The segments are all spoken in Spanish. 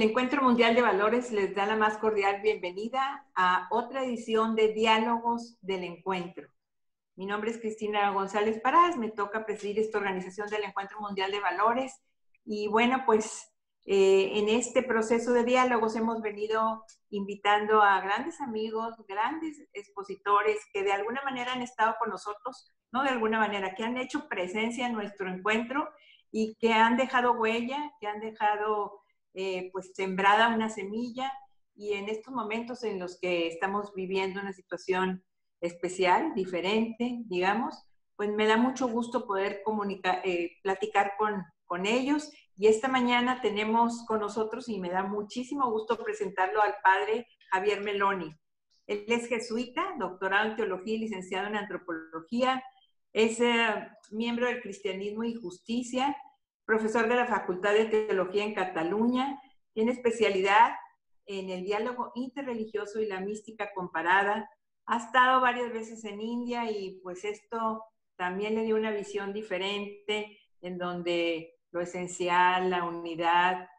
Encuentro Mundial de Valores les da la más cordial bienvenida a otra edición de Diálogos del Encuentro. Mi nombre es Cristina González Parás, me toca presidir esta organización del Encuentro Mundial de Valores y bueno, pues en este proceso de diálogos hemos venido invitando a grandes amigos, grandes expositores que de alguna manera han estado con nosotros, no de alguna manera, que han hecho presencia en nuestro encuentro y que han dejado huella, que han dejado pues sembrada una semilla, y en estos momentos en los que estamos viviendo una situación especial, diferente, digamos, pues me da mucho gusto poder platicar con ellos. Y esta mañana tenemos con nosotros, y me da muchísimo gusto presentarlo, al padre Javier Meloni. Él es jesuita, doctorado en teología y licenciado en antropología, es miembro del Cristianismo y Justicia, profesor de la Facultad de Teología en Cataluña, tiene especialidad en el diálogo interreligioso y la mística comparada, ha estado varias veces en India y pues esto también le dio una visión diferente en donde lo esencial, la unidad,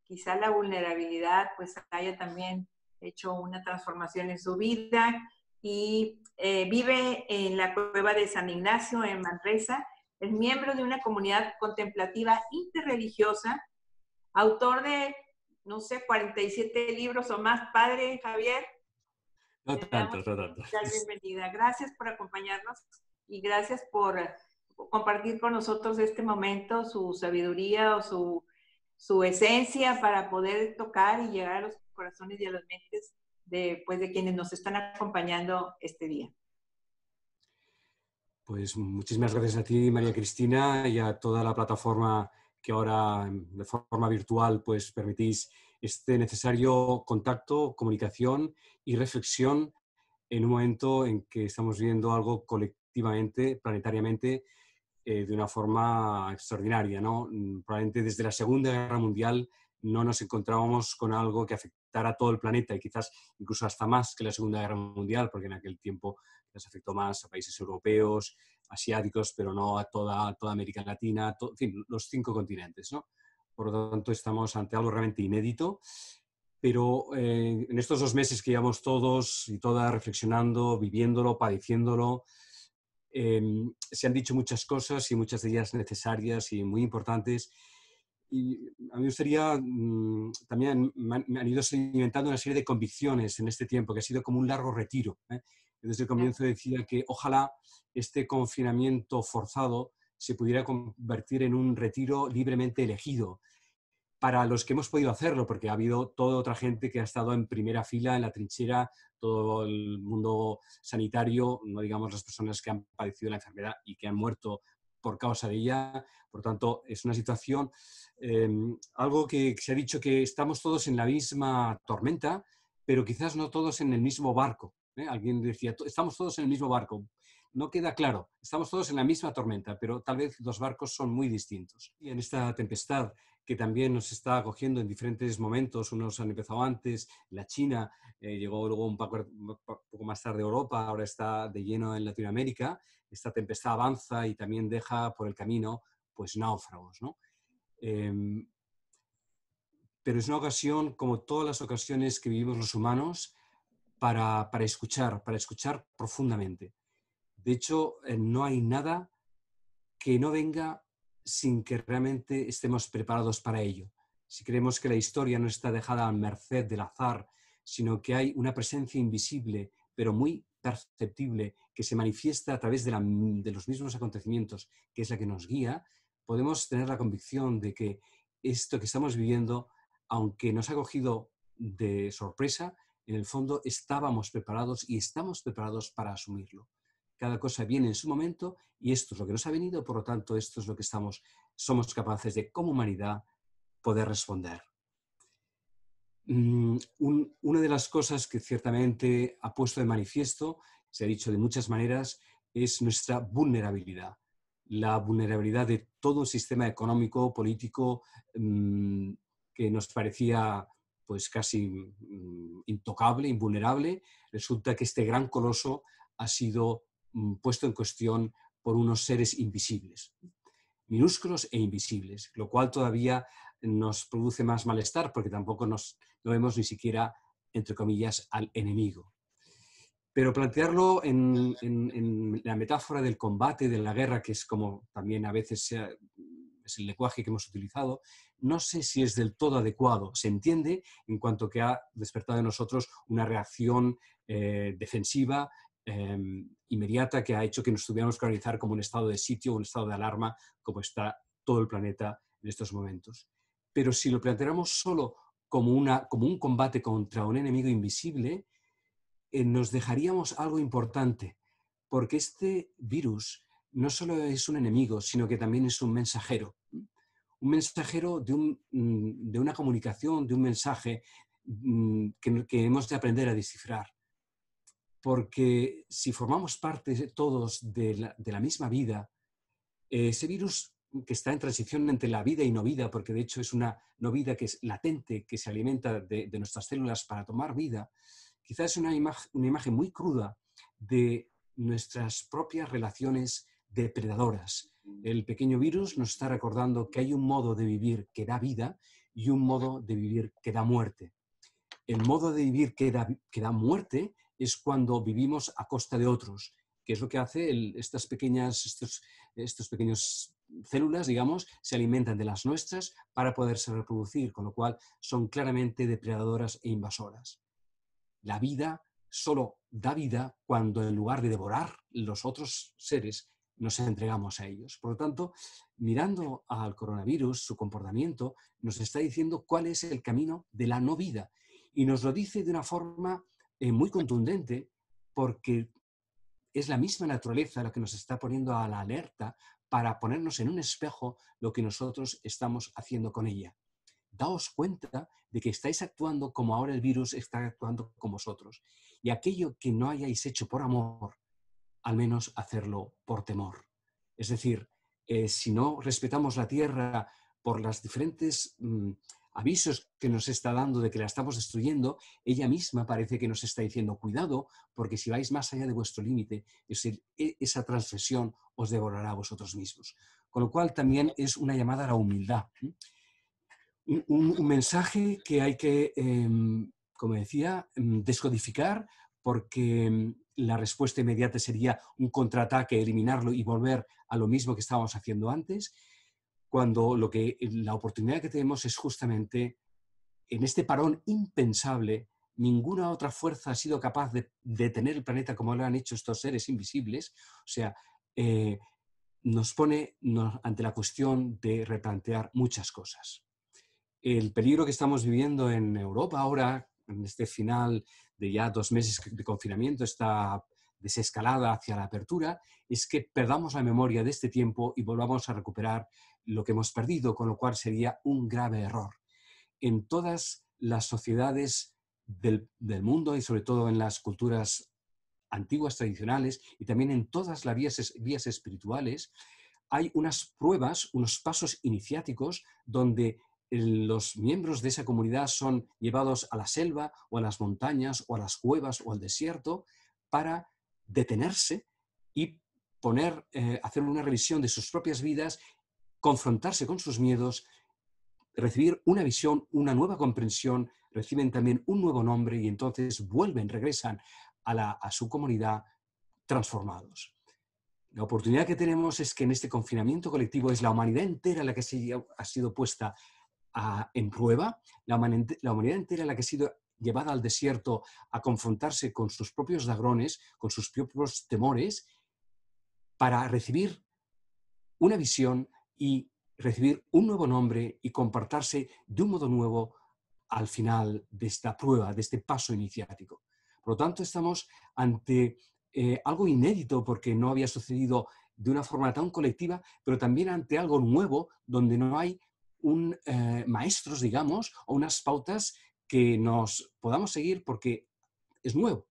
quizá la vulnerabilidad, pues haya también hecho una transformación en su vida, y vive en la cueva de San Ignacio en Manresa. Es miembro de una comunidad contemplativa interreligiosa, autor de, no sé, 47 libros o más. Padre Javier, No le damos tantos, no tantos. la bienvenida. Gracias por acompañarnos y gracias por compartir con nosotros este momento, su sabiduría o su esencia para poder tocar y llegar a los corazones y a las mentes de, pues, de quienes nos están acompañando este día. Pues muchísimas gracias a ti, María Cristina, y a toda la plataforma que ahora de forma virtual pues permitís este necesario contacto, comunicación y reflexión en un momento en que estamos viendo algo colectivamente, planetariamente, de una forma extraordinaria, ¿no? Probablemente desde la Segunda Guerra Mundial no nos encontrábamos con algo que afectara a todo el planeta, y quizás incluso hasta más que la Segunda Guerra Mundial, porque en aquel tiempo les afectó más a países europeos, asiáticos, pero no a toda América Latina, en fin, los 5 continentes, ¿no? Por lo tanto, estamos ante algo realmente inédito. Pero en estos 2 meses que llevamos todos y todas reflexionando, viviéndolo, padeciéndolo, se han dicho muchas cosas y muchas de ellas necesarias y muy importantes. Y a mí me gustaría, también me han ido sedimentando una serie de convicciones en este tiempo, que ha sido como un largo retiro, ¿eh? Desde el comienzo decía que ojalá este confinamiento forzado se pudiera convertir en un retiro libremente elegido para los que hemos podido hacerlo, porque ha habido toda otra gente que ha estado en primera fila, en la trinchera, todo el mundo sanitario, no digamos las personas que han padecido la enfermedad y que han muerto por causa de ella. Por tanto, es una situación, algo que se ha dicho, que estamos todos en la misma tormenta, pero quizás no todos en el mismo barco, ¿eh? Alguien decía, estamos todos en el mismo barco. No queda claro, estamos todos en la misma tormenta, pero tal vez los barcos son muy distintos. Y en esta tempestad que también nos está acogiendo en diferentes momentos, unos han empezado antes, la China, llegó luego un poco más tarde a Europa, ahora está de lleno en Latinoamérica. Esta tempestad avanza y también deja por el camino pues náufragos, ¿no? Pero es una ocasión, como todas las ocasiones que vivimos los humanos, para escuchar profundamente. De hecho, no hay nada que no venga sin que realmente estemos preparados para ello. Si creemos que la historia no está dejada a merced del azar, sino que hay una presencia invisible, pero muy perceptible, que se manifiesta a través de los mismos acontecimientos, que es la que nos guía, podemos tener la convicción de que esto que estamos viviendo, aunque nos ha cogido de sorpresa, en el fondo estábamos preparados y estamos preparados para asumirlo. Cada cosa viene en su momento y esto es lo que nos ha venido, por lo tanto, esto es lo que somos capaces de, como humanidad, poder responder. Una de las cosas que ciertamente ha puesto de manifiesto, se ha dicho de muchas maneras, es nuestra vulnerabilidad. La vulnerabilidad de todo un sistema económico, político, que nos parecía pues casi intocable, invulnerable. Resulta que este gran coloso ha sido puesto en cuestión por unos seres invisibles, minúsculos e invisibles, lo cual todavía nos produce más malestar porque tampoco no vemos ni siquiera, entre comillas, al enemigo. Pero plantearlo en la metáfora del combate, de la guerra, que es como también a veces es el lenguaje que hemos utilizado, no sé si es del todo adecuado. Se entiende en cuanto que ha despertado en nosotros una reacción defensiva inmediata que ha hecho que nos tuviéramos que organizar como un estado de sitio, un estado de alarma, como está todo el planeta en estos momentos. Pero si lo planteáramos solo como un combate contra un enemigo invisible, nos dejaríamos algo importante, porque este virus no solo es un enemigo, sino que también es un mensajero de una comunicación, de un mensaje que hemos de aprender a descifrar. Porque si formamos parte todos de la misma vida, ese virus que está en transición entre la vida y no vida, porque de hecho es una no vida que es latente, que se alimenta de nuestras células para tomar vida, quizás es una imagen muy cruda de nuestras propias relaciones depredadoras. El pequeño virus nos está recordando que hay un modo de vivir que da vida y un modo de vivir que da muerte. El modo de vivir que da muerte es cuando vivimos a costa de otros, que es lo que hace estos pequeños células, digamos, se alimentan de las nuestras para poderse reproducir, con lo cual son claramente depredadoras e invasoras. La vida solo da vida cuando en lugar de devorar los otros seres, nos entregamos a ellos. Por lo tanto, mirando al coronavirus, su comportamiento, nos está diciendo cuál es el camino de la no vida. Y nos lo dice de una forma muy contundente, porque es la misma naturaleza la que nos está poniendo a la alerta para ponernos en un espejo lo que nosotros estamos haciendo con ella. Daos cuenta de que estáis actuando como ahora el virus está actuando con vosotros. Y aquello que no hayáis hecho por amor, al menos hacerlo por temor. Es decir, si no respetamos la tierra por los diferentes avisos que nos está dando de que la estamos destruyendo, ella misma parece que nos está diciendo cuidado, porque si vais más allá de vuestro límite, esa transgresión os devorará a vosotros mismos. Con lo cual también es una llamada a la humildad. Un mensaje que hay que, como decía, descodificar, porque la respuesta inmediata sería un contraataque, eliminarlo y volver a lo mismo que estábamos haciendo antes, cuando la oportunidad que tenemos es justamente en este parón impensable. Ninguna otra fuerza ha sido capaz de detener el planeta como lo han hecho estos seres invisibles. O sea, nos pone ante la cuestión de replantear muchas cosas. El peligro que estamos viviendo en Europa ahora, en este final de ya 2 meses de confinamiento, esta desescalada hacia la apertura, es que perdamos la memoria de este tiempo y volvamos a recuperar lo que hemos perdido, con lo cual sería un grave error. En todas las sociedades del mundo y sobre todo en las culturas antiguas, tradicionales, y también en todas las vías espirituales, hay unas pruebas, unos pasos iniciáticos donde los miembros de esa comunidad son llevados a la selva o a las montañas o a las cuevas o al desierto para detenerse y hacer una revisión de sus propias vidas, confrontarse con sus miedos, recibir una visión, una nueva comprensión, reciben también un nuevo nombre y entonces regresan a su comunidad transformados. La oportunidad que tenemos es que en este confinamiento colectivo es la humanidad entera la que ha sido puesta en prueba, la humanidad entera la que ha sido llevada al desierto a confrontarse con sus propios ladrones, con sus propios temores, para recibir una visión y recibir un nuevo nombre y comportarse de un modo nuevo al final de esta prueba, de este paso iniciático. Por lo tanto, estamos ante algo inédito porque no había sucedido de una forma tan colectiva, pero también ante algo nuevo donde no hay maestros, digamos, o unas pautas que nos podamos seguir porque es nuevo.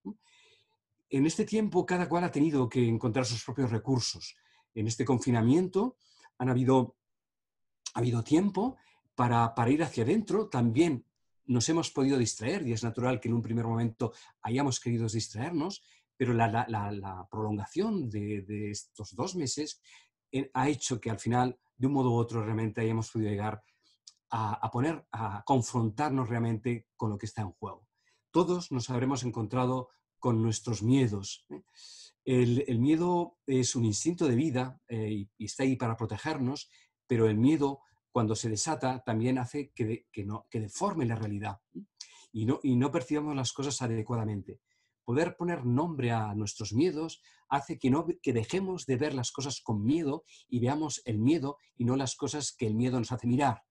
En este tiempo, cada cual ha tenido que encontrar sus propios recursos. En este confinamiento ha habido tiempo para ir hacia adentro. También nos hemos podido distraer y es natural que en un primer momento hayamos querido distraernos, pero la prolongación de estos 2 meses ha hecho que al final, de un modo u otro, realmente hayamos podido llegar a confrontarnos realmente con lo que está en juego. Todos nos habremos encontrado con nuestros miedos. El miedo es un instinto de vida y está ahí para protegernos, pero el miedo, cuando se desata, también hace que deforme la realidad y no percibamos las cosas adecuadamente. Poder poner nombre a nuestros miedos hace que dejemos de ver las cosas con miedo y veamos el miedo y no las cosas que el miedo nos hace mirar.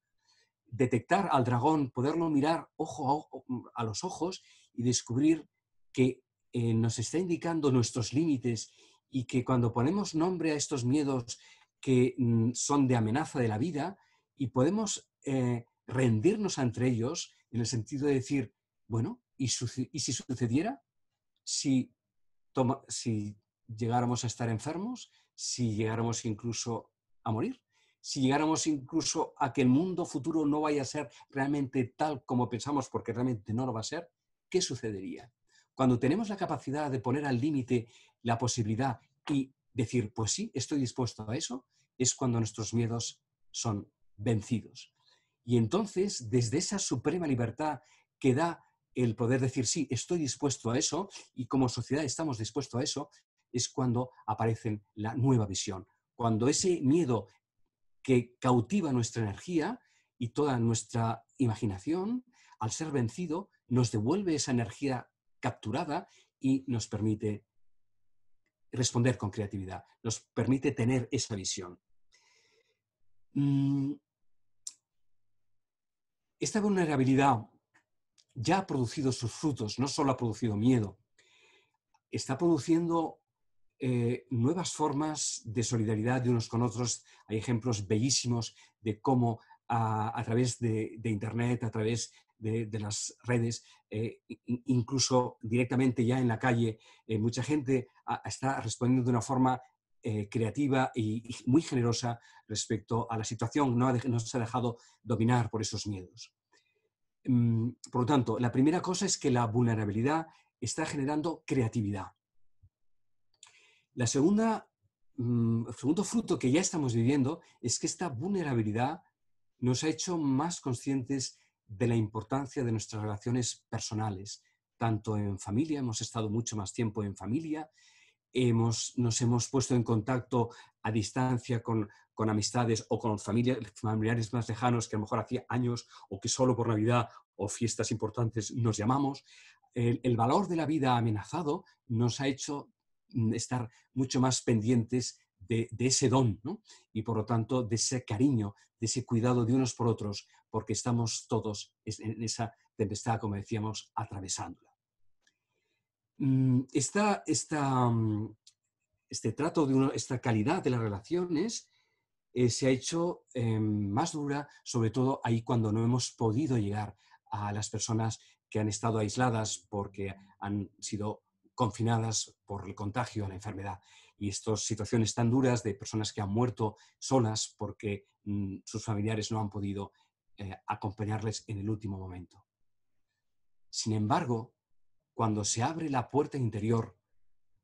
Detectar al dragón, poderlo mirar ojo a los ojos y descubrir que nos está indicando nuestros límites y que cuando ponemos nombre a estos miedos que son de amenaza de la vida y podemos rendirnos ante ellos en el sentido de decir, bueno, ¿y si sucediera? Si llegáramos a estar enfermos, si llegáramos incluso a morir, si llegáramos incluso a que el mundo futuro no vaya a ser realmente tal como pensamos, porque realmente no lo va a ser, ¿qué sucedería? Cuando tenemos la capacidad de poner al límite la posibilidad y decir, pues sí, estoy dispuesto a eso, es cuando nuestros miedos son vencidos. Y entonces, desde esa suprema libertad que da el poder decir, sí, estoy dispuesto a eso, y como sociedad estamos dispuestos a eso, es cuando aparece la nueva visión. Cuando ese miedo que cautiva nuestra energía y toda nuestra imaginación, al ser vencido, nos devuelve esa energía capturada y nos permite responder con creatividad, nos permite tener esa visión. Esta vulnerabilidad ya ha producido sus frutos, no solo ha producido miedo, está produciendo nuevas formas de solidaridad de unos con otros. Hay ejemplos bellísimos de cómo a través de Internet, a través de las redes, incluso directamente ya en la calle, mucha gente está respondiendo de una forma creativa y muy generosa respecto a la situación, no se ha dejado dominar por esos miedos. Por lo tanto, la primera cosa es que la vulnerabilidad está generando creatividad. El segundo fruto que ya estamos viviendo es que esta vulnerabilidad nos ha hecho más conscientes de la importancia de nuestras relaciones personales, tanto en familia, hemos estado mucho más tiempo en familia, nos hemos puesto en contacto a distancia con amistades o con familiares más lejanos que a lo mejor hacía años o que solo por Navidad o fiestas importantes nos llamamos. El valor de la vida amenazado nos ha hecho estar mucho más pendientes de ese don, ¿no? Y por lo tanto de ese cariño, de ese cuidado de unos por otros, porque estamos todos en esa tempestad, como decíamos, atravesándola. Este trato esta calidad de las relaciones se ha hecho más dura, sobre todo ahí cuando no hemos podido llegar a las personas que han estado aisladas porque han sido confinadas por el contagio a la enfermedad. Y estas situaciones tan duras de personas que han muerto solas porque sus familiares no han podido acompañarles en el último momento. Sin embargo, cuando se abre la puerta interior,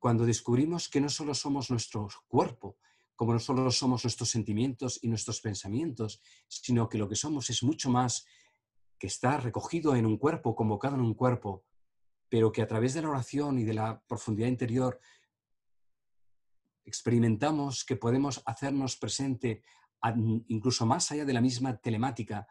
cuando descubrimos que no solo somos nuestro cuerpo, como no solo somos nuestros sentimientos y nuestros pensamientos, sino que lo que somos es mucho más, que está recogido en un cuerpo, convocado en un cuerpo, pero que a través de la oración y de la profundidad interior experimentamos que podemos hacernos presente incluso más allá de la misma telemática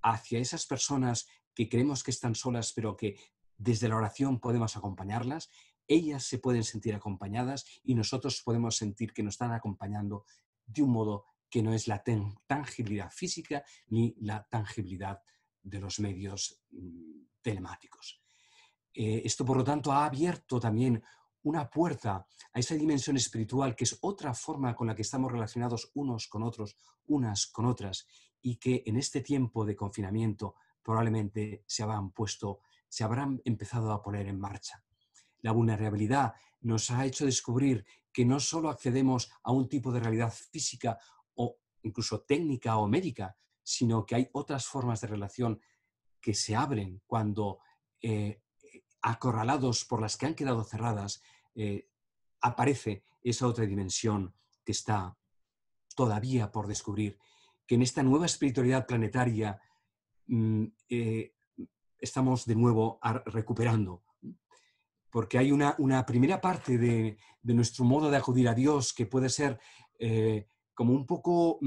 hacia esas personas que creemos que están solas, pero que desde la oración podemos acompañarlas. Ellas se pueden sentir acompañadas y nosotros podemos sentir que nos están acompañando de un modo que no es la tangibilidad física ni la tangibilidad de los medios telemáticos. Esto, por lo tanto, ha abierto también una puerta a esa dimensión espiritual, que es otra forma con la que estamos relacionados unos con otros, unas con otras, y que en este tiempo de confinamiento probablemente se habrán empezado a poner en marcha. La vulnerabilidad nos ha hecho descubrir que no solo accedemos a un tipo de realidad física o incluso técnica o médica, sino que hay otras formas de relación que se abren cuando acorralados por las que han quedado cerradas, aparece esa otra dimensión que está todavía por descubrir, que en esta nueva espiritualidad planetaria estamos de nuevo recuperando. Porque hay una primera parte de nuestro modo de acudir a Dios que puede ser como un poco,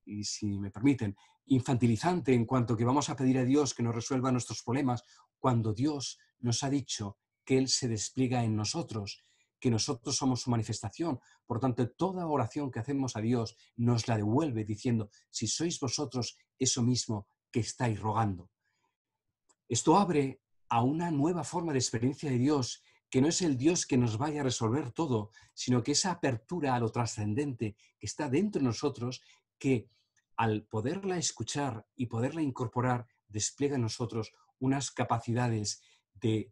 y si me permiten, infantilizante en cuanto que vamos a pedir a Dios que nos resuelva nuestros problemas, cuando Dios nos ha dicho que Él se despliega en nosotros, que nosotros somos su manifestación. Por tanto, toda oración que hacemos a Dios nos la devuelve diciendo, si sois vosotros eso mismo que estáis rogando. Esto abre a una nueva forma de experiencia de Dios, que no es el Dios que nos vaya a resolver todo, sino que esa apertura a lo trascendente que está dentro de nosotros, que al poderla escuchar y poderla incorporar, despliega en nosotros unas capacidades de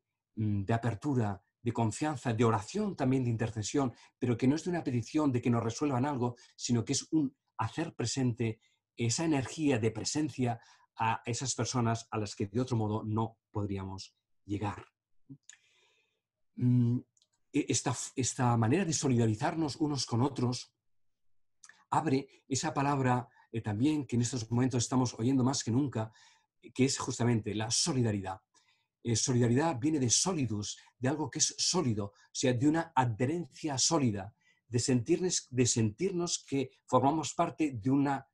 apertura, de confianza, de oración también, de intercesión, pero que no es de una petición de que nos resuelvan algo, sino que es un hacer presente esa energía de presencia a esas personas a las que de otro modo no podríamos llegar. Esta manera de solidarizarnos unos con otros abre esa palabra también que en estos momentos estamos oyendo más que nunca, que es justamente la solidaridad. Solidaridad viene de solidus, de algo que es sólido, o sea, de una adherencia sólida, de sentirnos que formamos parte de una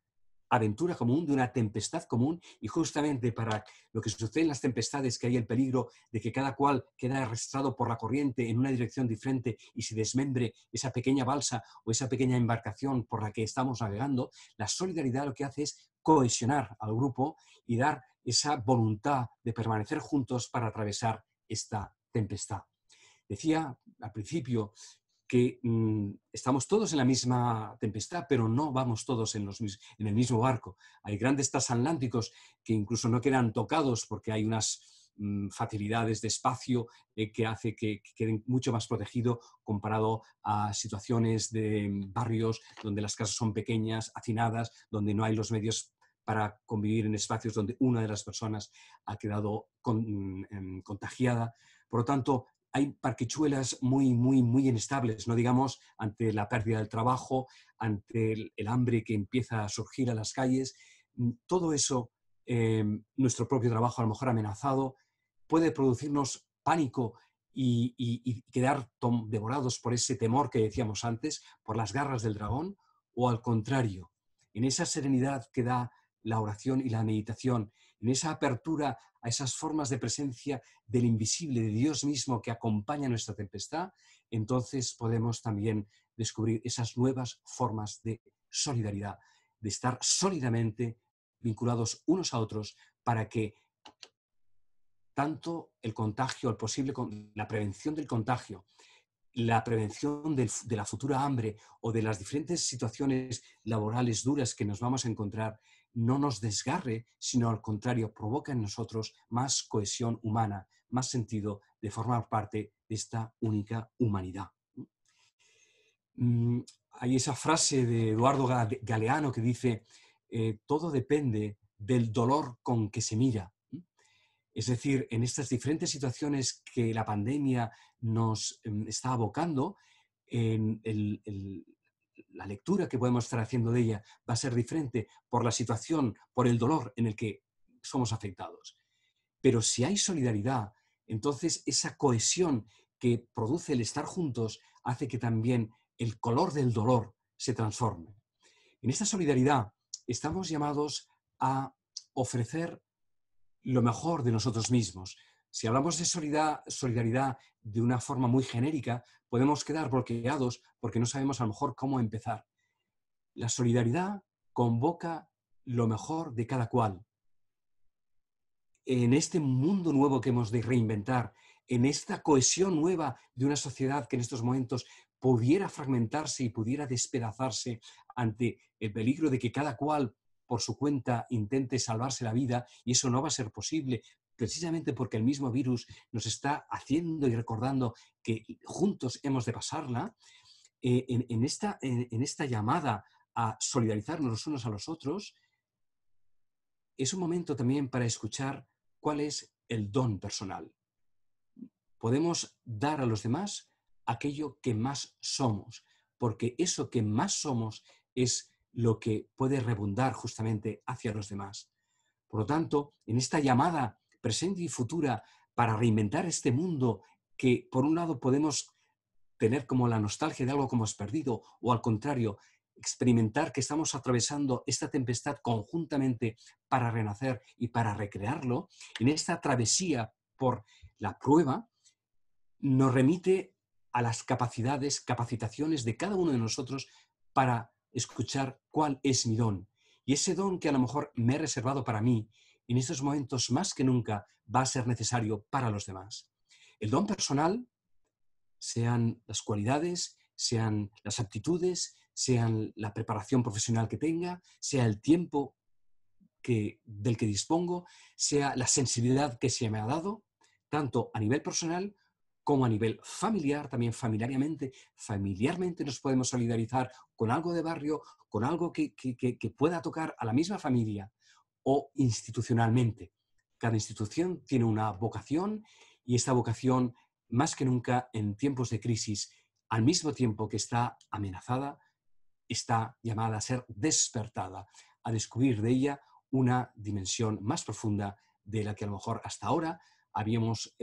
aventura común, de una tempestad común, y justamente para lo que sucede en las tempestades, que hay el peligro de que cada cual quede arrastrado por la corriente en una dirección diferente y se desmembre esa pequeña balsa o esa pequeña embarcación por la que estamos navegando, la solidaridad lo que hace es cohesionar al grupo y dar esa voluntad de permanecer juntos para atravesar esta tempestad. Decía al principio que estamos todos en la misma tempestad, pero no vamos todos en el mismo barco. Hay grandes transatlánticos que incluso no quedan tocados porque hay unas facilidades de espacio que hace que queden mucho más protegidos comparado a situaciones de barrios donde las casas son pequeñas, hacinadas, donde no hay los medios para convivir en espacios donde una de las personas ha quedado contagiada. Por lo tanto, hay parquechuelas muy inestables, no digamos ante la pérdida del trabajo, ante el hambre que empieza a surgir a las calles. Todo eso, nuestro propio trabajo a lo mejor amenazado, puede producirnos pánico y quedar devorados por ese temor que decíamos antes, por las garras del dragón, o al contrario, en esa serenidad que da la oración y la meditación, en esa apertura a esas formas de presencia del invisible, de Dios mismo que acompaña nuestra tempestad, entonces podemos también descubrir esas nuevas formas de solidaridad, de estar sólidamente vinculados unos a otros para que tanto el contagio, la prevención del contagio, la prevención de la futura hambre o de las diferentes situaciones laborales duras que nos vamos a encontrar no nos desgarre, sino al contrario, provoca en nosotros más cohesión humana, más sentido de formar parte de esta única humanidad. Hay esa frase de Eduardo Galeano que dice, todo depende del dolor con que se mira. Es decir, en estas diferentes situaciones que la pandemia nos está abocando, la lectura que podemos estar haciendo de ella va a ser diferente por la situación, por el dolor en el que somos afectados. Pero si hay solidaridad, entonces esa cohesión que produce el estar juntos hace que también el color del dolor se transforme. En esta solidaridad estamos llamados a ofrecer lo mejor de nosotros mismos. Si hablamos de solidaridad de una forma muy genérica, podemos quedar bloqueados porque no sabemos a lo mejor cómo empezar. La solidaridad convoca lo mejor de cada cual. En este mundo nuevo que hemos de reinventar, en esta cohesión nueva de una sociedad que en estos momentos pudiera fragmentarse y pudiera despedazarse ante el peligro de que cada cual por su cuenta intente salvarse la vida, y eso no va a ser posible precisamente porque el mismo virus nos está haciendo y recordando que juntos hemos de pasarla. En esta llamada a solidarizarnos los unos a los otros, es un momento también para escuchar cuál es el don personal. Podemos dar a los demás aquello que más somos, porque eso que más somos es lo que puede rebundar justamente hacia los demás. Por lo tanto, en esta llamada presente y futura para reinventar este mundo que, por un lado, podemos tener como la nostalgia de algo que hemos perdido, o al contrario, experimentar que estamos atravesando esta tempestad conjuntamente para renacer y para recrearlo, en esta travesía por la prueba, nos remite a las capacidades, capacitaciones de cada uno de nosotros para escuchar cuál es mi don. Y ese don que a lo mejor me he reservado para mí, en estos momentos más que nunca va a ser necesario para los demás. El don personal, sean las cualidades, sean las aptitudes, sean la preparación profesional que tenga, sea el tiempo del que dispongo, sea la sensibilidad que se me ha dado, tanto a nivel personal como a nivel familiar, también familiarmente nos podemos solidarizar con algo de barrio, con algo que pueda tocar a la misma familia, o institucionalmente. Cada institución tiene una vocación, y esta vocación, más que nunca en tiempos de crisis, al mismo tiempo que está amenazada, está llamada a ser despertada, a descubrir de ella una dimensión más profunda de la que a lo mejor hasta ahora habíamos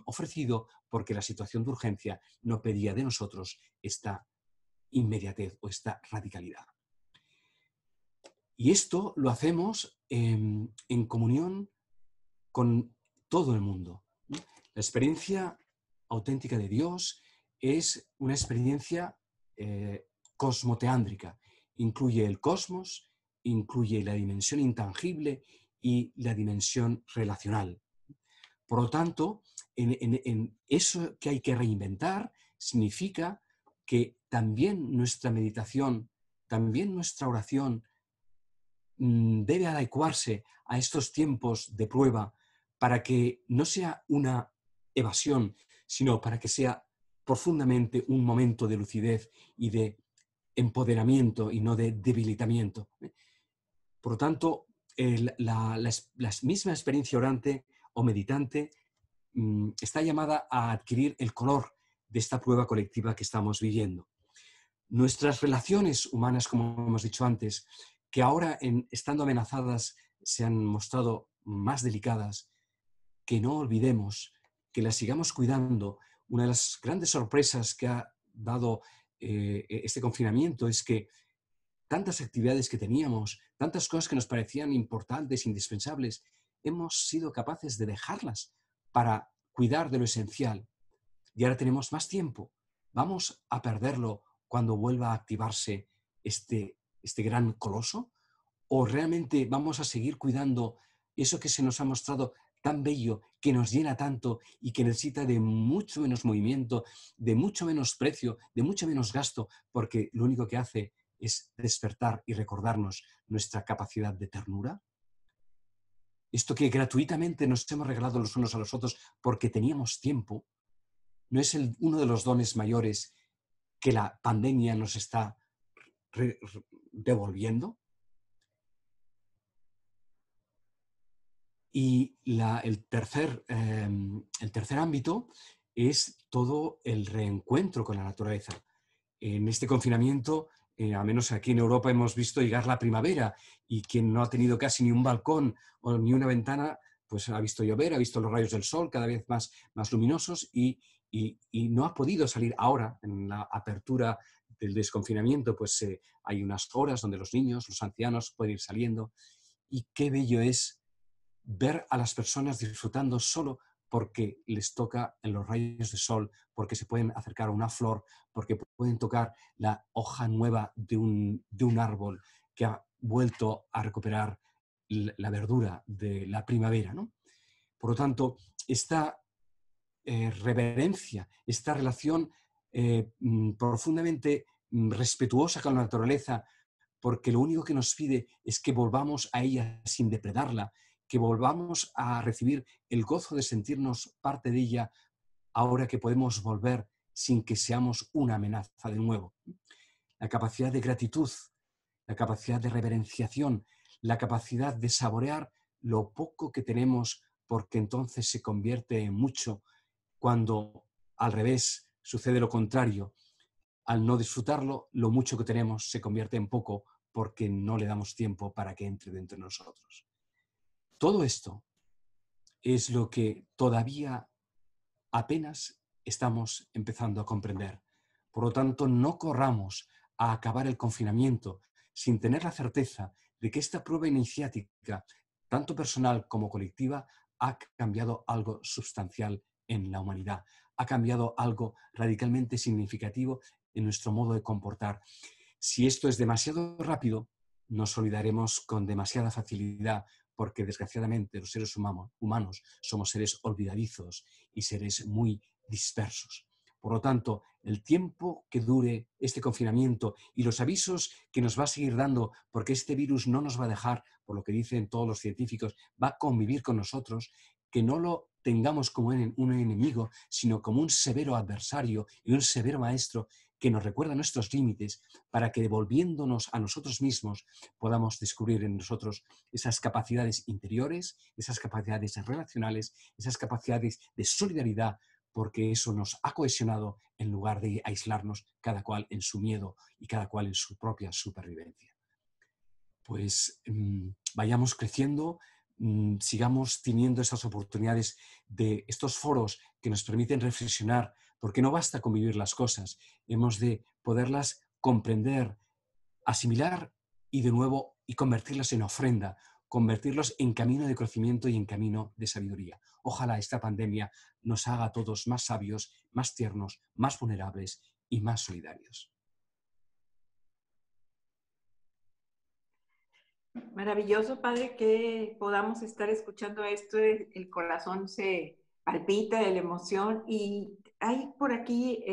ofrecido, porque la situación de urgencia no pedía de nosotros esta inmediatez o esta radicalidad. Y esto lo hacemos en comunión con todo el mundo. La experiencia auténtica de Dios es una experiencia cosmoteándrica. Incluye el cosmos, incluye la dimensión intangible y la dimensión relacional. Por lo tanto, en eso que hay que reinventar, significa que también nuestra meditación, también nuestra oración, debe adecuarse a estos tiempos de prueba, para que no sea una evasión, sino para que sea profundamente un momento de lucidez y de empoderamiento, y no de debilitamiento. Por lo tanto, la misma experiencia orante o meditante está llamada a adquirir el color de esta prueba colectiva que estamos viviendo. Nuestras relaciones humanas, como hemos dicho antes, que ahora, estando amenazadas, se han mostrado más delicadas, que no olvidemos, que las sigamos cuidando. Una de las grandes sorpresas que ha dado este confinamiento es que tantas actividades que teníamos, tantas cosas que nos parecían importantes, indispensables, hemos sido capaces de dejarlas para cuidar de lo esencial. Y ahora tenemos más tiempo. ¿Vamos a perderlo cuando vuelva a activarse este gran coloso? ¿O realmente vamos a seguir cuidando eso que se nos ha mostrado tan bello, que nos llena tanto y que necesita de mucho menos movimiento, de mucho menos precio, de mucho menos gasto, porque lo único que hace es despertar y recordarnos nuestra capacidad de ternura? Esto que gratuitamente nos hemos regalado los unos a los otros porque teníamos tiempo, ¿no es uno de los dones mayores que la pandemia nos está devolviendo? Y el tercer ámbito es todo el reencuentro con la naturaleza. En este confinamiento, al menos aquí en Europa, hemos visto llegar la primavera, y quien no ha tenido casi ni un balcón o ni una ventana, pues ha visto llover, ha visto los rayos del sol cada vez más luminosos, y no ha podido salir. Ahora, en la apertura del desconfinamiento, pues hay unas horas donde los niños, los ancianos pueden ir saliendo, y qué bello es ver a las personas disfrutando solo porque les toca en los rayos de sol, porque se pueden acercar a una flor, porque pueden tocar la hoja nueva de un árbol que ha vuelto a recuperar la verdura de la primavera, ¿no? Por lo tanto, esta reverencia, esta relación profundamente respetuosa con la naturaleza, porque lo único que nos pide es que volvamos a ella sin depredarla, que volvamos a recibir el gozo de sentirnos parte de ella, ahora que podemos volver sin que seamos una amenaza de nuevo. La capacidad de gratitud, la capacidad de reverenciación, la capacidad de saborear lo poco que tenemos, porque entonces se convierte en mucho, cuando al revés sucede lo contrario. Al no disfrutarlo, lo mucho que tenemos se convierte en poco, porque no le damos tiempo para que entre dentro de nosotros. Todo esto es lo que todavía apenas estamos empezando a comprender. Por lo tanto, no corramos a acabar el confinamiento sin tener la certeza de que esta prueba iniciática, tanto personal como colectiva, ha cambiado algo sustancial en la humanidad, ha cambiado algo radicalmente significativo en nuestro modo de comportar. Si esto es demasiado rápido, nos olvidaremos con demasiada facilidad, porque desgraciadamente los seres humanos somos seres olvidadizos y seres muy dispersos. Por lo tanto, el tiempo que dure este confinamiento y los avisos que nos va a seguir dando, porque este virus no nos va a dejar, por lo que dicen todos los científicos, va a convivir con nosotros, que no lo tengamos como un enemigo, sino como un severo adversario y un severo maestro que nos recuerda nuestros límites, para que devolviéndonos a nosotros mismos podamos descubrir en nosotros esas capacidades interiores, esas capacidades relacionales, esas capacidades de solidaridad, porque eso nos ha cohesionado en lugar de aislarnos cada cual en su miedo y cada cual en su propia supervivencia. Pues vayamos creciendo, sigamos teniendo esas oportunidades de estos foros que nos permiten reflexionar, porque no basta con vivir las cosas, hemos de poderlas comprender, asimilar y de nuevo y convertirlas en ofrenda, convertirlos en camino de crecimiento y en camino de sabiduría. Ojalá esta pandemia nos haga a todos más sabios, más tiernos, más vulnerables y más solidarios. Maravilloso, padre, que podamos estar escuchando esto. El corazón se palpita de la emoción y hay por aquí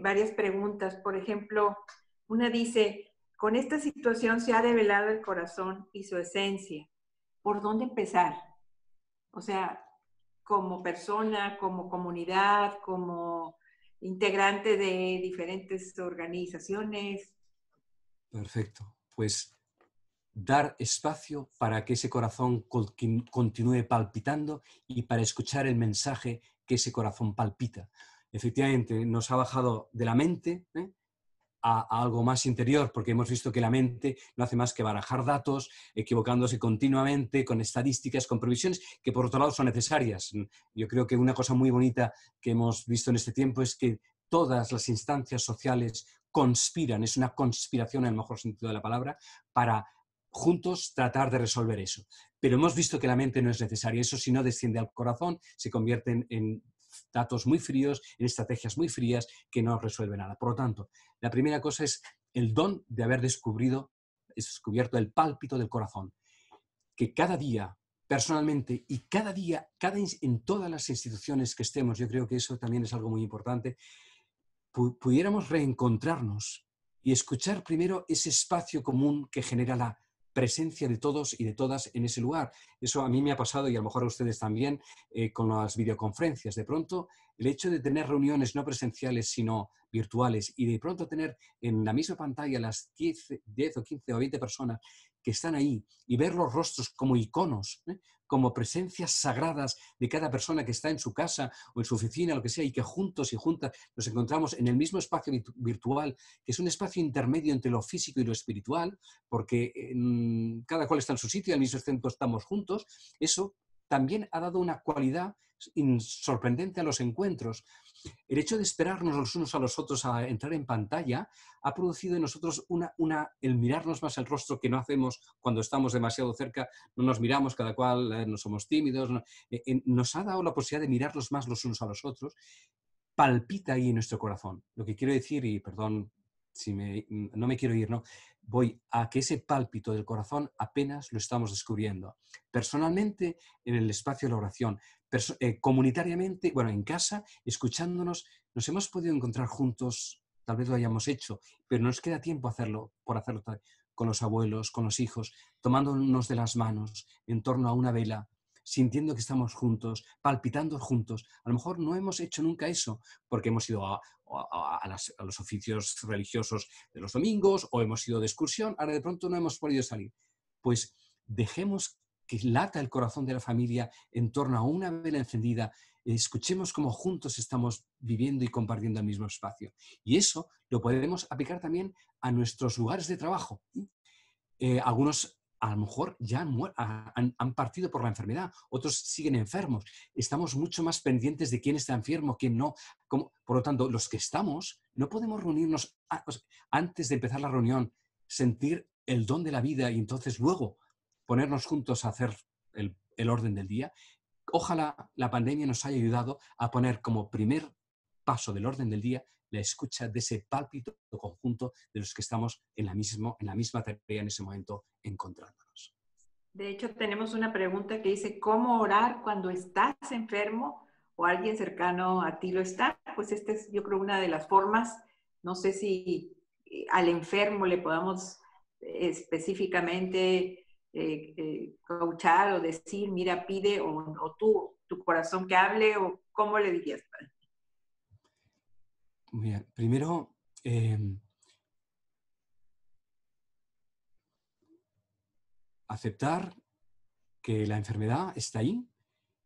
varias preguntas. Por ejemplo, una dice, con esta situación se ha develado el corazón y su esencia. ¿Por dónde empezar? O sea, como persona, como comunidad, como integrante de diferentes organizaciones. Perfecto. Pues dar espacio para que ese corazón continúe palpitando y para escuchar el mensaje que ese corazón palpita. Efectivamente, nos ha bajado de la mente a algo más interior, porque hemos visto que la mente no hace más que barajar datos, equivocándose continuamente, con estadísticas, con previsiones, que por otro lado son necesarias. Yo creo que una cosa muy bonita que hemos visto en este tiempo es que todas las instancias sociales conspiran, es una conspiración en el mejor sentido de la palabra, para juntos tratar de resolver eso. Pero hemos visto que la mente no es necesaria. Eso, si no desciende al corazón, se convierte en datos muy fríos, en estrategias muy frías que no resuelven nada. Por lo tanto, la primera cosa es el don de haber descubierto el pálpito del corazón, que cada día, personalmente, y cada día, en todas las instituciones que estemos, yo creo que eso también es algo muy importante, pudiéramos reencontrarnos y escuchar primero ese espacio común que genera la presencia de todos y de todas en ese lugar. Eso a mí me ha pasado, y a lo mejor a ustedes también, con las videoconferencias. De pronto, el hecho de tener reuniones no presenciales, sino virtuales, y de pronto tener en la misma pantalla las 10 o 15 o 20 personas que están ahí y ver los rostros como iconos, como presencias sagradas de cada persona que está en su casa o en su oficina, lo que sea, y que juntos y juntas nos encontramos en el mismo espacio virtual, que es un espacio intermedio entre lo físico y lo espiritual, porque cada cual está en su sitio y al mismo tiempo estamos juntos. Eso también ha dado una cualidad sorprendente a los encuentros. El hecho de esperarnos los unos a los otros a entrar en pantalla ha producido en nosotros el mirarnos más el rostro, que no hacemos cuando estamos demasiado cerca, no nos miramos, cada cual no somos tímidos, nos ha dado la posibilidad de mirarnos más los unos a los otros. Palpita ahí en nuestro corazón. Lo que quiero decir, y perdón si no me quiero ir, ¿no? Voy a que ese pálpito del corazón apenas lo estamos descubriendo. Personalmente, en el espacio de la oración, comunitariamente, bueno, en casa, escuchándonos, nos hemos podido encontrar juntos, tal vez lo hayamos hecho, pero nos queda tiempo por hacerlo con los abuelos, con los hijos, tomándonos de las manos en torno a una vela, sintiendo que estamos juntos, palpitando juntos. A lo mejor no hemos hecho nunca eso porque hemos ido a los oficios religiosos de los domingos o hemos ido de excursión, ahora de pronto no hemos podido salir. Pues dejemos que lata el corazón de la familia en torno a una vela encendida, escuchemos cómo juntos estamos viviendo y compartiendo el mismo espacio. Y eso lo podemos aplicar también a nuestros lugares de trabajo. Algunos a lo mejor ya han partido por la enfermedad, otros siguen enfermos. Estamos mucho más pendientes de quién está enfermo, quién no. Por lo tanto, los que estamos, no podemos reunirnos antes de empezar la reunión, sentir el don de la vida y entonces luego ponernos juntos a hacer el orden del día. Ojalá la pandemia nos haya ayudado a poner como primer paso del orden del día la escucha de ese pálpito conjunto de los que estamos en la misma tarea en ese momento encontrándonos. De hecho, tenemos una pregunta que dice, ¿cómo orar cuando estás enfermo o alguien cercano a ti lo está? Pues esta es, yo creo, una de las formas. No sé si al enfermo le podamos específicamente coachar o decir, mira, pide, o tu corazón que hable, o cómo le dirías. Mira, primero, aceptar que la enfermedad está ahí,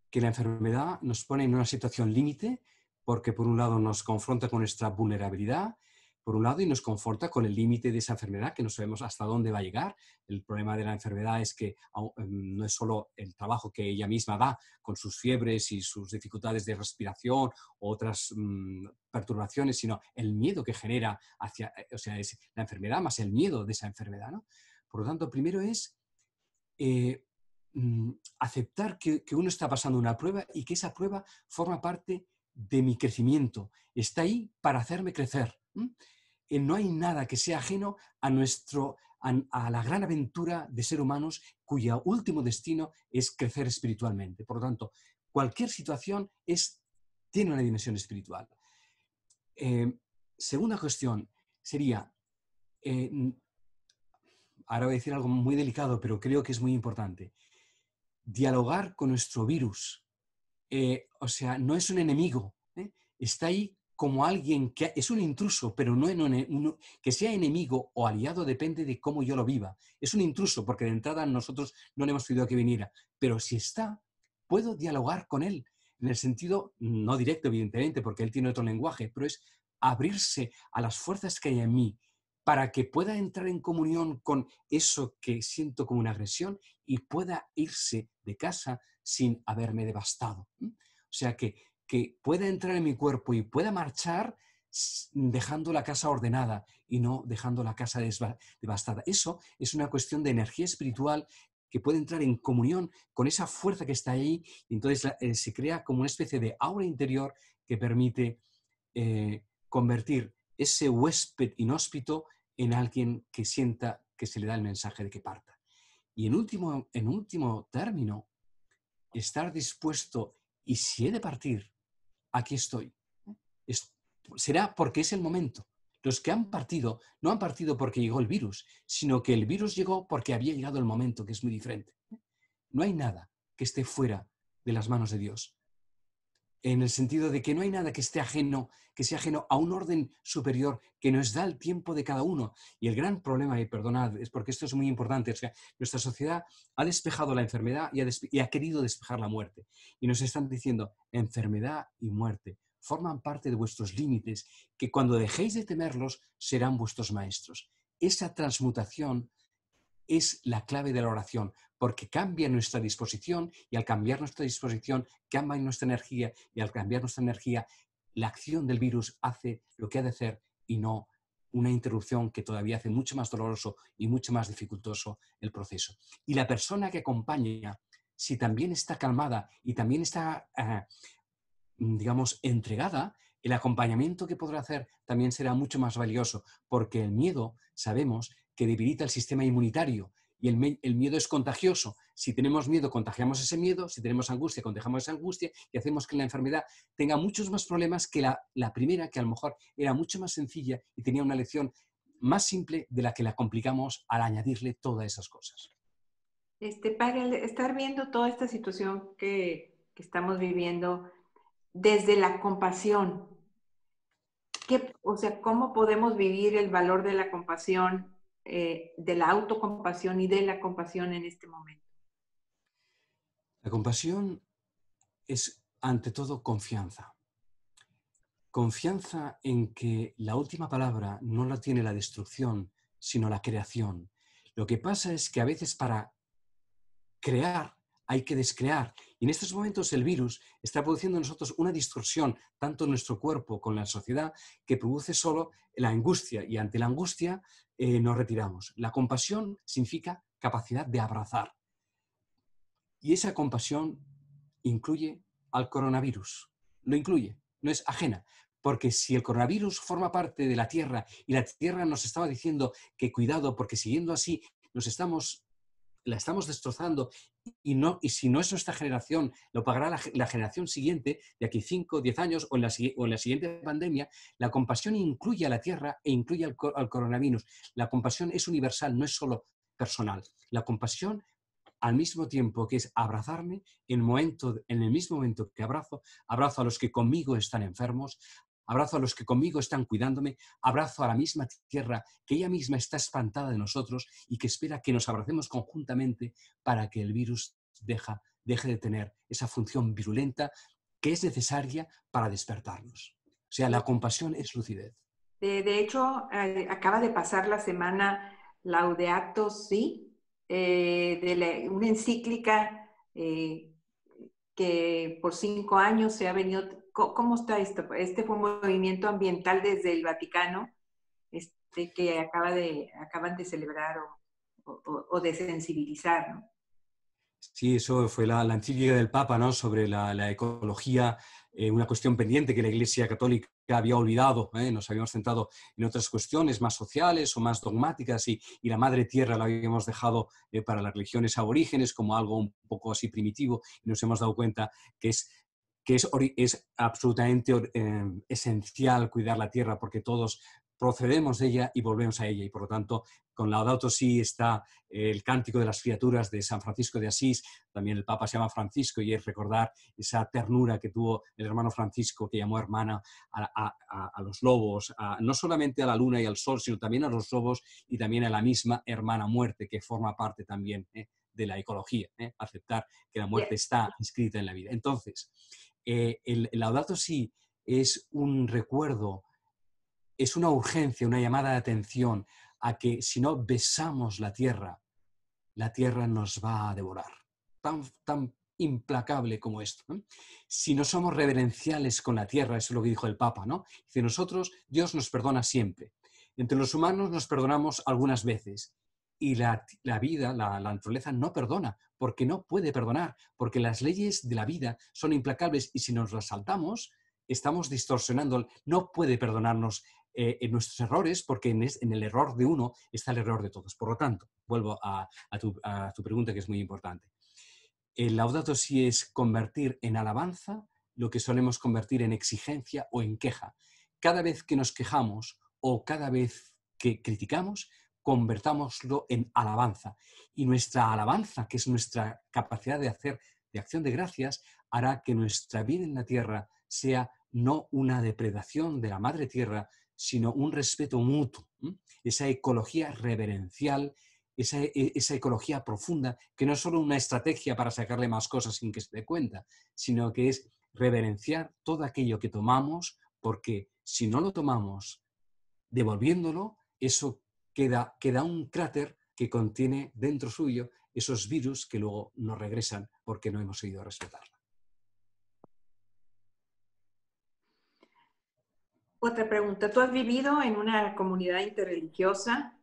que la enfermedad nos pone en una situación límite, porque por un lado nos confronta con nuestra vulnerabilidad, por un lado, y nos confronta con el límite de esa enfermedad, que no sabemos hasta dónde va a llegar. El problema de la enfermedad es que no es solo el trabajo que ella misma da, con sus fiebres y sus dificultades de respiración, o otras perturbaciones, sino el miedo que genera o sea, es la enfermedad más el miedo de esa enfermedad, ¿no? Por lo tanto, primero es aceptar que uno está pasando una prueba y que esa prueba forma parte de mi crecimiento. Está ahí para hacerme crecer. No hay nada que sea ajeno a la gran aventura de ser humanos cuyo último destino es crecer espiritualmente. Por lo tanto, cualquier situación tiene una dimensión espiritual. Segunda cuestión sería, ahora voy a decir algo muy delicado, pero creo que es muy importante. Dialogar con nuestro virus. O sea, no es un enemigo. Está ahí como alguien que es un intruso, pero no que sea enemigo o aliado depende de cómo yo lo viva. Es un intruso porque de entrada nosotros no le hemos pedido que viniera, pero si está, puedo dialogar con él en el sentido, no directo evidentemente, porque él tiene otro lenguaje, pero es abrirse a las fuerzas que hay en mí para que pueda entrar en comunión con eso que siento como una agresión y pueda irse de casa sin haberme devastado. O sea, que pueda entrar en mi cuerpo y pueda marchar dejando la casa ordenada y no dejando la casa devastada. Eso es una cuestión de energía espiritual que puede entrar en comunión con esa fuerza que está ahí y entonces se crea como una especie de aura interior que permite convertir ese huésped inhóspito en alguien que sienta que se le da el mensaje de que parta. Y en último término, estar dispuesto, y si he de partir, aquí estoy. Será porque es el momento. Los que han partido no han partido porque llegó el virus, sino que el virus llegó porque había llegado el momento, que es muy diferente. No hay nada que esté fuera de las manos de Dios. En el sentido de que no hay nada que sea ajeno a un orden superior que nos da el tiempo de cada uno. Y el gran problema, y perdonad, es porque esto es muy importante, es que nuestra sociedad ha despejado la enfermedad y ha querido despejar la muerte. Y nos están diciendo, enfermedad y muerte forman parte de vuestros límites, que cuando dejéis de temerlos serán vuestros maestros. Esa transmutación es la clave de la oración, porque cambia nuestra disposición y al cambiar nuestra disposición cambia nuestra energía y al cambiar nuestra energía la acción del virus hace lo que ha de hacer y no una interrupción que todavía hace mucho más doloroso y mucho más dificultoso el proceso. Y la persona que acompaña, si también está calmada y también está, digamos, entregada, el acompañamiento que podrá hacer también será mucho más valioso, porque el miedo, sabemos, que debilita el sistema inmunitario y el miedo es contagioso. Si tenemos miedo, contagiamos ese miedo, si tenemos angustia, contagiamos esa angustia y hacemos que la enfermedad tenga muchos más problemas que la primera, que a lo mejor era mucho más sencilla y tenía una lección más simple de la que la complicamos al añadirle todas esas cosas. Padre, al estar viendo toda esta situación que estamos viviendo desde la compasión, o sea, ¿cómo podemos vivir el valor de la compasión, de la autocompasión y de la compasión en este momento? La compasión es, ante todo, confianza. Confianza en que la última palabra no la tiene la destrucción, sino la creación. Lo que pasa es que a veces para crear hay que descrear. Y en estos momentos el virus está produciendo en nosotros una distorsión, tanto en nuestro cuerpo como en la sociedad, que produce solo la angustia. Y ante la angustia nos retiramos. La compasión significa capacidad de abrazar. Y esa compasión incluye al coronavirus. Lo incluye, no es ajena. Porque si el coronavirus forma parte de la Tierra y la Tierra nos estaba diciendo que cuidado, porque siguiendo así la estamos destrozando y si no es nuestra generación, lo pagará la generación siguiente, de aquí 5, 10 años o en la siguiente pandemia. La compasión incluye a la Tierra e incluye al coronavirus. La compasión es universal, no es solo personal. La compasión, al mismo tiempo que es abrazarme, en el mismo momento que abrazo a los que conmigo están enfermos, abrazo a los que conmigo están cuidándome, abrazo a la misma tierra que ella misma está espantada de nosotros y que espera que nos abracemos conjuntamente para que el virus deje de tener esa función virulenta que es necesaria para despertarnos. O sea, la compasión es lucidez. De hecho, acaba de pasar la semana Laudato Si, una encíclica que por 5 años se ha venido. ¿Cómo está esto? Este fue un movimiento ambiental desde el Vaticano que acaban de celebrar o de sensibilizar, ¿no? Sí, eso fue la encíclica del Papa, ¿no? Sobre la ecología, una cuestión pendiente que la Iglesia Católica había olvidado. Nos habíamos centrado en otras cuestiones más sociales o más dogmáticas y la Madre Tierra la habíamos dejado para las religiones aborígenes como algo un poco así primitivo, y nos hemos dado cuenta que es absolutamente esencial cuidar la Tierra, porque todos procedemos de ella y volvemos a ella, y por lo tanto con Laudato Si está el Cántico de las Criaturas de San Francisco de Asís. También el Papa se llama Francisco y es recordar esa ternura que tuvo el hermano Francisco, que llamó hermana a los lobos, no solamente a la luna y al sol, sino también a los lobos y también a la misma hermana muerte, que forma parte también de la ecología, aceptar que la muerte está inscrita en la vida. Entonces, el Laudato Si es un recuerdo, es una urgencia, una llamada de atención a que si no besamos la tierra nos va a devorar. Tan implacable como esto, ¿no? Si no somos reverenciales con la tierra, eso es lo que dijo el Papa, ¿no? Dice, nosotros, Dios nos perdona siempre. Entre los humanos nos perdonamos algunas veces. Y la vida, la naturaleza no perdona, porque no puede perdonar, porque las leyes de la vida son implacables y si nos las saltamos, estamos distorsionando. No puede perdonarnos en nuestros errores, porque en el error de uno está el error de todos. Por lo tanto, vuelvo a tu pregunta, que es muy importante. El Laudato Si es convertir en alabanza lo que solemos convertir en exigencia o en queja. Cada vez que nos quejamos o cada vez que criticamos, convertámoslo en alabanza. Y nuestra alabanza, que es nuestra capacidad de acción de gracias, hará que nuestra vida en la tierra sea no una depredación de la madre tierra, sino un respeto mutuo. Esa ecología reverencial, esa ecología profunda, que no es solo una estrategia para sacarle más cosas sin que se dé cuenta, sino que es reverenciar todo aquello que tomamos, porque si no lo tomamos devolviéndolo, eso queda un cráter que contiene dentro suyo esos virus que luego nos regresan porque no hemos sabido respetarla. Otra pregunta. ¿Tú has vivido en una comunidad interreligiosa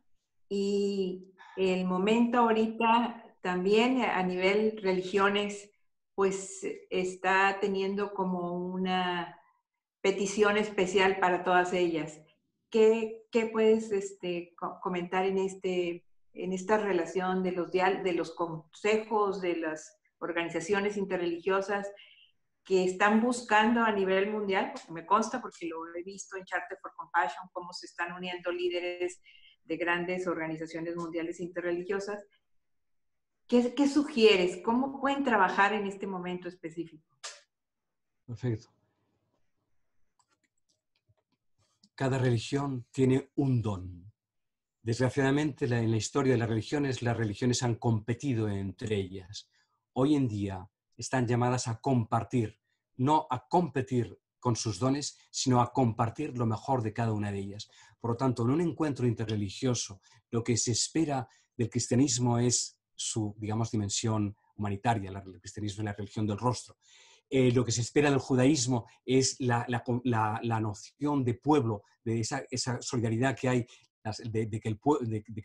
y el momento ahorita también a nivel religiones pues está teniendo como una petición especial para todas ellas? ¿Qué puedes comentar en esta relación de los consejos, de las organizaciones interreligiosas que están buscando a nivel mundial? Porque me consta, porque lo he visto en Charter for Compassion, cómo se están uniendo líderes de grandes organizaciones mundiales interreligiosas. ¿Qué sugieres? ¿Cómo pueden trabajar en este momento específico? Perfecto. Cada religión tiene un don. Desgraciadamente, en la historia de las religiones han competido entre ellas. Hoy en día están llamadas a compartir, no a competir con sus dones, sino a compartir lo mejor de cada una de ellas. Por lo tanto, en un encuentro interreligioso, lo que se espera del cristianismo es su, digamos, dimensión humanitaria. El cristianismo es la religión del rostro. Lo que se espera del judaísmo es la noción de pueblo, de esa solidaridad que hay, de que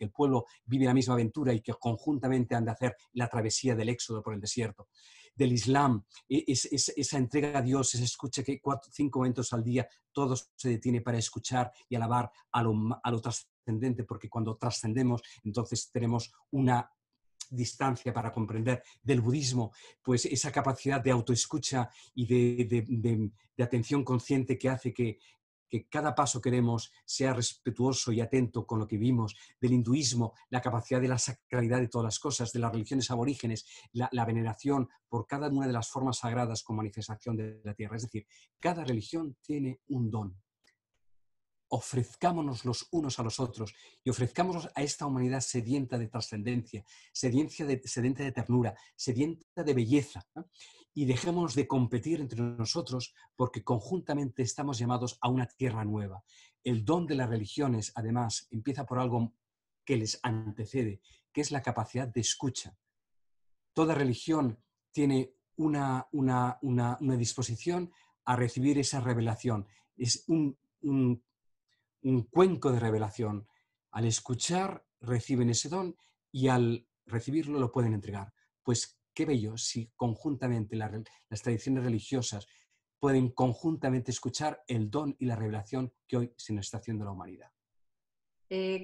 el pueblo vive la misma aventura y que conjuntamente han de hacer la travesía del éxodo por el desierto. Del Islam, esa entrega a Dios, esa escucha que 5 momentos al día todo se detiene para escuchar y alabar a lo trascendente, porque cuando trascendemos entonces tenemos una distancia para comprender. Del budismo, pues esa capacidad de autoescucha y de atención consciente que hace que cada paso que demos sea respetuoso y atento con lo que vimos. Del hinduismo, la capacidad de la sacralidad de todas las cosas. De las religiones aborígenes, la veneración por cada una de las formas sagradas con manifestación de la tierra. Es decir, cada religión tiene un don. Ofrezcámonos los unos a los otros y ofrezcámonos a esta humanidad sedienta de trascendencia, sedienta de ternura, sedienta de belleza, ¿no? Y dejémonos de competir entre nosotros, porque conjuntamente estamos llamados a una tierra nueva. El don de las religiones, además, empieza por algo que les antecede, que es la capacidad de escucha. Toda religión tiene una disposición a recibir esa revelación. Es un cuenco de revelación. Al escuchar reciben ese don y al recibirlo lo pueden entregar. Pues qué bello si conjuntamente las tradiciones religiosas pueden conjuntamente escuchar el don y la revelación que hoy se nos está haciendo a la humanidad.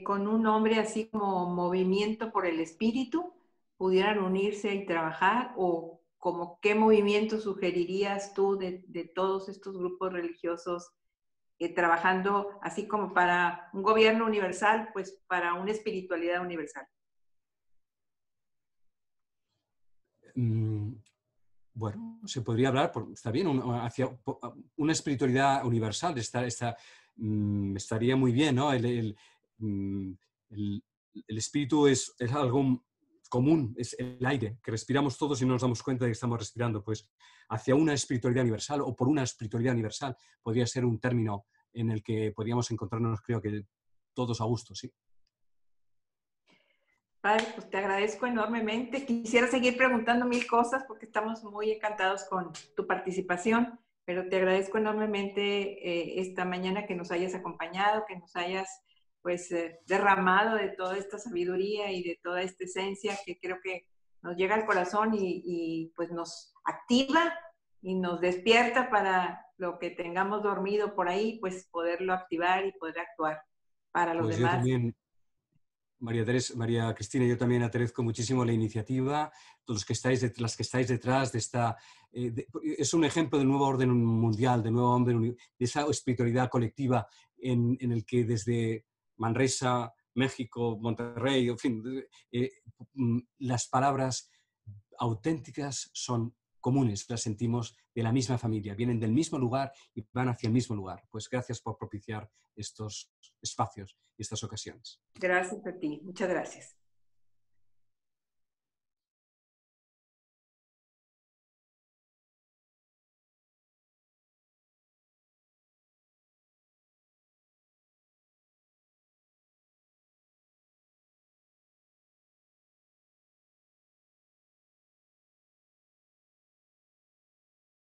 Con un nombre así como Movimiento por el Espíritu, pudieran unirse y trabajar, o como qué movimiento sugerirías tú de todos estos grupos religiosos trabajando así como para un gobierno universal, pues para una espiritualidad universal? Bueno, se podría hablar, está bien, hacia una espiritualidad universal, estaría muy bien, ¿no? El espíritu es algo común, es el aire que respiramos todos y no nos damos cuenta de que estamos respirando. Pues hacia una espiritualidad universal o por una espiritualidad universal podría ser un término en el que podríamos encontrarnos, creo que todos a gusto, sí. Padre, pues te agradezco enormemente. Quisiera seguir preguntando 1000 cosas porque estamos muy encantados con tu participación, pero te agradezco enormemente esta mañana que nos hayas acompañado, que nos hayas pues derramado de toda esta sabiduría y de toda esta esencia que creo que nos llega al corazón y pues nos activa y nos despierta para lo que tengamos dormido por ahí, pues poderlo activar y poder actuar para los Pues yo demás. también, María Cristina, yo también agradezco muchísimo la iniciativa, todos los que estáis, las que estáis detrás de esta... es un ejemplo del nuevo orden mundial, del nuevo orden, de esa espiritualidad colectiva en el que desde Manresa, México, Monterrey, en fin, las palabras auténticas son comunes, las sentimos de la misma familia, vienen del mismo lugar y van hacia el mismo lugar. Pues gracias por propiciar estos espacios y estas ocasiones. Gracias a ti, muchas gracias.